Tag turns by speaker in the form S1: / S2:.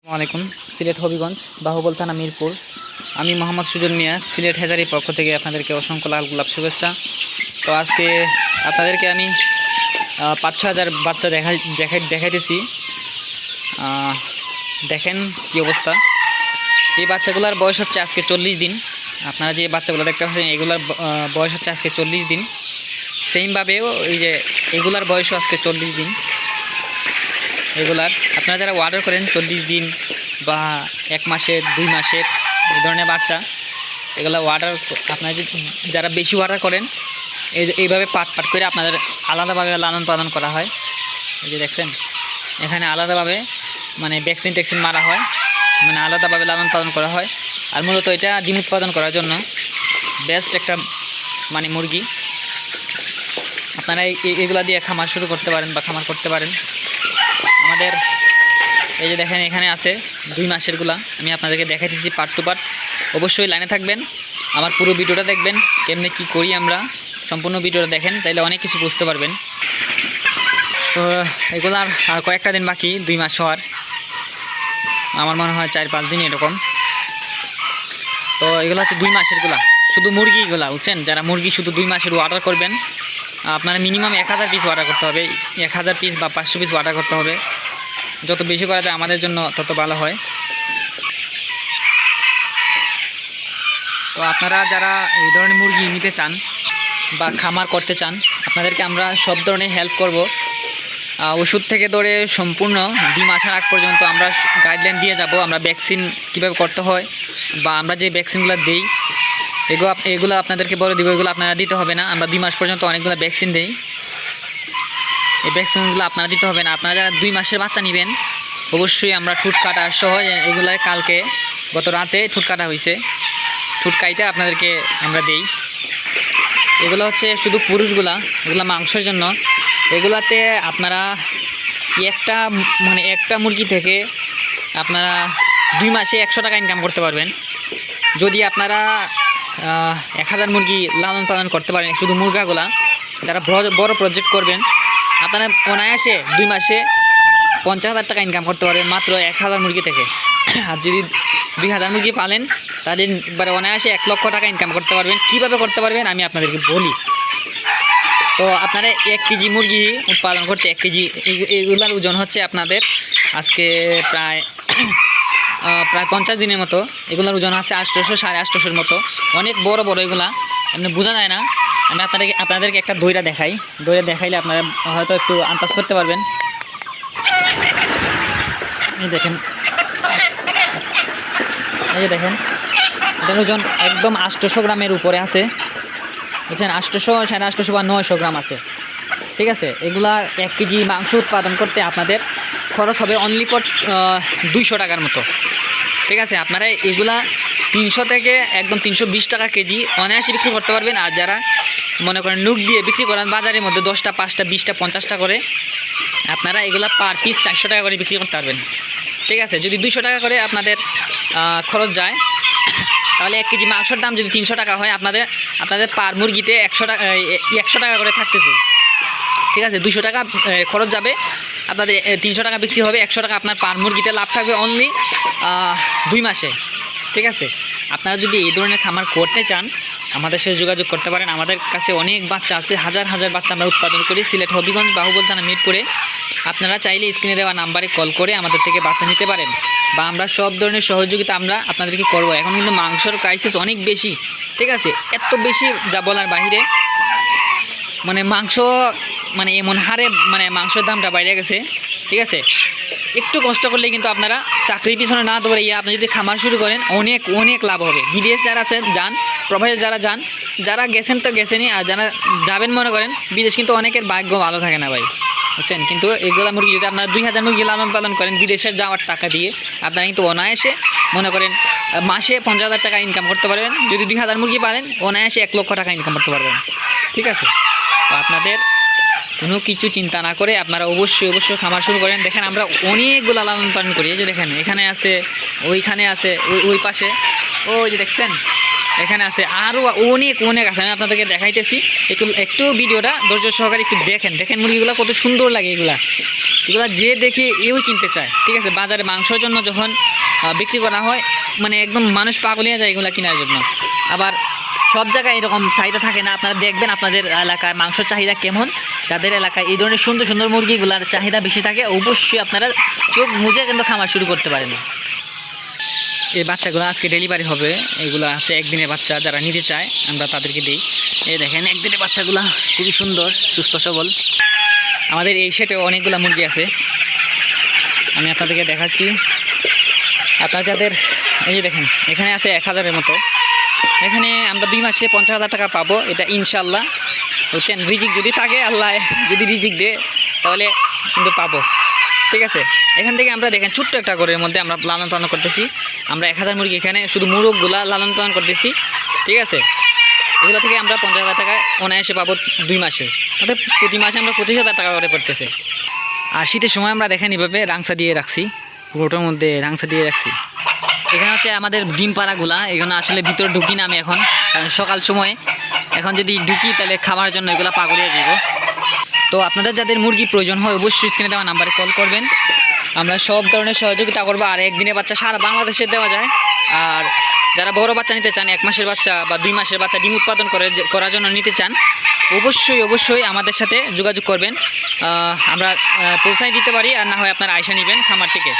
S1: আসসালামাইকুম। সিলেট হবিগঞ্জ বাহুবল থানা মিরপুর। আমি মোহাম্মদ সুজন মিয়া, সিলেট হ্যাচারির পক্ষ থেকে আপনাদেরকে অসংখ্য লাল গোলাপ শুভেচ্ছা। তো আজকে আপনাদেরকে আমি ৫-৬ হাজার বাচ্চা দেখাইতেছি। দেখেন কি অবস্থা। এই বাচ্চাগুলোর বয়স হচ্ছে আজকে 40 দিন। আপনারা যে বাচ্চাগুলো দেখতে পাচ্ছেন এগুলার বয়স হচ্ছে আজকে 40 দিন। সেমভাবেও এই যে এগুলার বয়সও আজকে 40 দিন। এগুলার আপনারা যারা অর্ডার করেন 40 দিন বা 1 মাসের 2 মাসের এই ধরনের বাচ্চা, এগুলো অর্ডার আপনারা যারা বেশি অর্ডার করেন এইভাবে পাট করে আপনাদের আলাদাভাবে লালন পালন করা হয়। এই যে দেখছেন এখানে আলাদাভাবে মানে ভ্যাকসিন মারা হয়, মানে আলাদাভাবে লালন পালন করা হয়। আর মূলত এটা ডিম উৎপাদন করার জন্য বেস্ট একটা মানে মুরগি। আপনারা এগুলা দিয়ে খামার শুরু করতে পারেন বা খামার করতে পারেন। আমাদের এই যে দেখেন এখানে আছে 2 মাসেরগুলা, আমি আপনাদেরকে দেখাইতেছি পার্ট টু পার্ট। অবশ্যই লাইনে থাকবেন, আমার পুরো ভিডিওটা দেখবেন, কেমনে কি করি আমরা সম্পূর্ণ ভিডিওটা দেখেন, তাইলে অনেক কিছু বুঝতে পারবেন। তো এগুলার আর কয়েকটা দিন বাকি 2 মাস হওয়ার, আমার মনে হয় 4-5 দিন এরকম। তো এগুলো হচ্ছে 2 মাসেরগুলা, শুধু মুরগিগুলা বুঝছেন। যারা মুরগি শুধু 2 মাসের অর্ডার করবেন, আপনারা মিনিমাম 1000 পিস অর্ডার করতে হবে। 1000 পিস বা 500 পিস অর্ডার করতে হবে। যত বেশি করা যায় আমাদের জন্য তত ভালো হয়। তো আপনারা যারা এই ধরনের মুরগি নিতে চান বা খামার করতে চান, আপনাদেরকে আমরা সব ধরনের হেল্প করব। ওষুধ থেকে ধরে সম্পূর্ণ ডিম আসার আগ পর্যন্ত আমরা গাইডলাইন দিয়ে যাব। আমরা ভ্যাকসিন কীভাবে করতে হয় বা আমরা যে ভ্যাকসিনগুলো দিই এগুলো আপনাদেরকে বলে দিব। এগুলো আপনারা দিতে হবে না। আমরা 2 মাস পর্যন্ত অনেকগুলো ভ্যাকসিন দিই। এই ভ্যাকসিনগুলো আপনারা দিতে হবে না। আপনারা যারা 2 মাসের বাচ্চা নেবেন, অবশ্যই আমরা ঠুট কাটা সহ এগুলো কালকে গত রাতে ঠুট কাটা হয়েছে, ঠুট কাইটা আপনাদেরকে আমরা দেই। এগুলো হচ্ছে শুধু পুরুষগুলা, এগুলো মাংসের জন্য। এগুলাতে আপনারা একটা মুরগি থেকে আপনারা 2 মাসে 100 টাকা ইনকাম করতে পারবেন। যদি আপনারা 1000 মুরগি লালন পালন করতে পারেন, শুধু মুরগাগুলা যারা বড় প্রজেক্ট করবেন, আপনারা অনায়াসে 2 মাসে 50,000 টাকা ইনকাম করতে পারবেন মাত্র 1000 মুরগি থেকে। আর যদি 2000 মুরগি পালেন তাদের একবারে অনায়াসে 1 লক্ষ টাকা ইনকাম করতে পারবেন। কীভাবে করতে পারবেন আমি আপনাদেরকে বলি। তো আপনারা 1 কেজি মুরগি উৎপাদন করতে 1 কেজি এগুলার ওজন হচ্ছে আপনাদের আজকে প্রায় 50 দিনের মতো। এগুলোর ওজন আছে 800-850 মতো, অনেক বড় এগুলা, এমনি বোঝা যায় না। আমি আপনাদেরকে একটা দইরা দেখাইলে আপনারা হয়তো একটু আন্দাজ করতে পারবেন। এই দেখেন এটার ওজন একদম 800 গ্রামের উপরে আছে, বুঝছেন। 800-850 বা 900 গ্রাম আছে, ঠিক আছে। এগুলার 1 কেজি মাংস উৎপাদন করতে আপনাদের খরচ হবে অনলি ফর 200 টাকার মতো, ঠিক আছে। আপনারা এগুলা 300 থেকে একদম 320 টাকা কেজি অনায়াসে বিক্রি করতে পারবেন। আর যারা মনে করেন নুক দিয়ে বিক্রি করেন বাজারের মধ্যে 10টা 5টা 20টা 50টা করে, আপনারা এগুলা পার পিস 400 টাকা করে বিক্রি করতে পারবেন, ঠিক আছে। যদি 200 টাকা করে আপনাদের খরচ যায়, তাহলে 1 কেজি মাংসের দাম যদি 300 টাকা হয়, আপনাদের পার মুরগিতে 100 টাকা করে থাকতেছে, ঠিক আছে। 200 টাকা খরচ যাবে, আপনাদের 300 টাকা বিক্রি হবে, 100 টাকা আপনার পার মুরগিতে লাভ থাকবে অনলি 2 মাসে, ঠিক আছে। আপনারা যদি এই ধরনের খামার করতে চান আমাদের সাথে যোগাযোগ করতে পারেন। আমাদের কাছে অনেক বাচ্চা আছে, হাজার বাচ্চা আমরা উৎপাদন করি সিলেট হবিগঞ্জ বাহুবল থানা মিরপুরে। আপনারা চাইলে স্ক্রিনে দেওয়া নাম্বারে কল করে আমাদের থেকে বাচ্চা নিতে পারেন, বা আমরা সব ধরনের সহযোগিতা আমরা আপনাদেরকে করব। এখন কিন্তু মাংসের ক্রাইসিস অনেক বেশি, ঠিক আছে, এত বেশি যা বলার বাহিরে। মানে মাংস মানে এমন হারে মানে মাংসের দামটা বাইরে গেছে, ঠিক আছে। একটু কষ্ট করলে কিন্তু আপনারা চাকরির পিছনে না দৌড়ে আপনি যদি খামার শুরু করেন অনেক লাভ হবে। বিদেশ যারা আছেন যান, প্রবাসে যারা গেছেন তো গেছেনই, আর যারা যাবেন মনে করেন বিদেশ, কিন্তু অনেকের ভাগ্য ভালো থাকে না ভাই, বুঝছেন। কিন্তু এগুলা মুরগি যদি আপনারা 2000 মুরগি লালন পালন করেন বিদেশে যাওয়ার টাকা দিয়ে, আপনারা কিন্তু অনায়াসে মনে করেন মাসে 50,000 টাকা ইনকাম করতে পারবেন। যদি 2000 মুরগি পালেন অনায়াসে 1 লক্ষ টাকা ইনকাম করতে পারবেন, ঠিক আছে। তো আপনাদের কোনো কিছু চিন্তা না করে আপনারা অবশ্যই খামার শুরু করেন। দেখেন আমরা অনেকগুলো লালন পালন করি। এই যে দেখেন এখানে আছে, ওইখানে আছে, ওই পাশে, ওই যে দেখছেন এখানে আছে আরও অনেক অনেক আছে, আমি আপনাদেরকে দেখাইতেছি। একটু একটু ভিডিওটা ধৈর্য সহকারে একটু দেখেন, দেখেন মুরগিগুলো কত সুন্দর লাগে। এগুলা যে দেখে এও কিনতে চায়, ঠিক আছে। বাজারে মাংসের জন্য যখন বিক্রি করা হয়, মানে একদম মানুষ পাগলিয়ে যায় এগুলা কেনার জন্য। আবার সব জায়গায় এরকম চাহিদা থাকে না, আপনারা দেখবেন আপনাদের এলাকায় মাংসের চাহিদা কেমন। যাদের এলাকায় এই ধরনের সুন্দর সুন্দর মুরগিগুলার চাহিদা বেশি থাকে, অবশ্যই আপনারা চোখ মুজে কিন্তু খামার শুরু করতে পারেন। এই বাচ্চাগুলো আজকে ডেলিভারি হবে, এগুলো হচ্ছে একদিনের বাচ্চা। যারা নিতে চায় আমরা তাদেরকে দিই। এই দেখেন একদিনের বাচ্চাগুলা খুবই সুন্দর, সুস্থ সবল। আমাদের এই সেটে অনেকগুলো মুরগি আছে, আমি আপনাদেরকে দেখাচ্ছি। আপনার যাদের এই যে দেখেন এখানে আছে 1000-এর মতো। এখানে আমরা 2 মাসে 50,000 টাকা পাবো, এটা ইনশাল্লাহ। বুঝছেন, রিজিক যদি থাকে, আল্লাহ যদি রিজিক দেয় তাহলে কিন্তু পাবো, ঠিক আছে। এখান থেকে আমরা দেখেন ছোট্ট একটা ঘরের মধ্যে আমরা লালন পালন করতেছি। আমরা 1000 মুরগি এখানে শুধু মুরগগুলা লালন পালন করতেছি, ঠিক আছে। এগুলো থেকে আমরা 50,000 টাকা অনায়াসে পাবো 2 মাসে। অর্থাৎ প্রতি মাসে আমরা 25,000 টাকা করে পড়তেছে। আর শীতের সময় আমরা দেখেন এইভাবে রাংসা দিয়ে রাখছি, গোটোর মধ্যে রাংসা দিয়ে রাখছি। এখানে হচ্ছে আমাদের ডিম পাড়াগুলা, এখানে আসলে ভিতরে ঢুকি না আমি এখন, কারণ সকাল সময় এখন যদি ঢুকি তাহলে খাবার জন্য এগুলো পাগলিয়ে দিব। তো আপনাদের যাদের মুরগি প্রয়োজন হয় অবশ্যই স্ক্রিনে দেওয়া নাম্বারে কল করবেন, আমরা সব ধরনের সহযোগিতা করবো। আর একদিনের বাচ্চা সারা বাংলাদেশে দেওয়া যায়। আর যারা বড় বাচ্চা নিতে চান, 1 মাসের বাচ্চা বা 2 মাসের বাচ্চা ডিম উৎপাদন করার জন্য নিতে চান, অবশ্যই আমাদের সাথে যোগাযোগ করবেন। আমরা পৌঁছায় দিতে পারি, আর না হয় আপনারা আয়সা নেবেন খামার থেকে।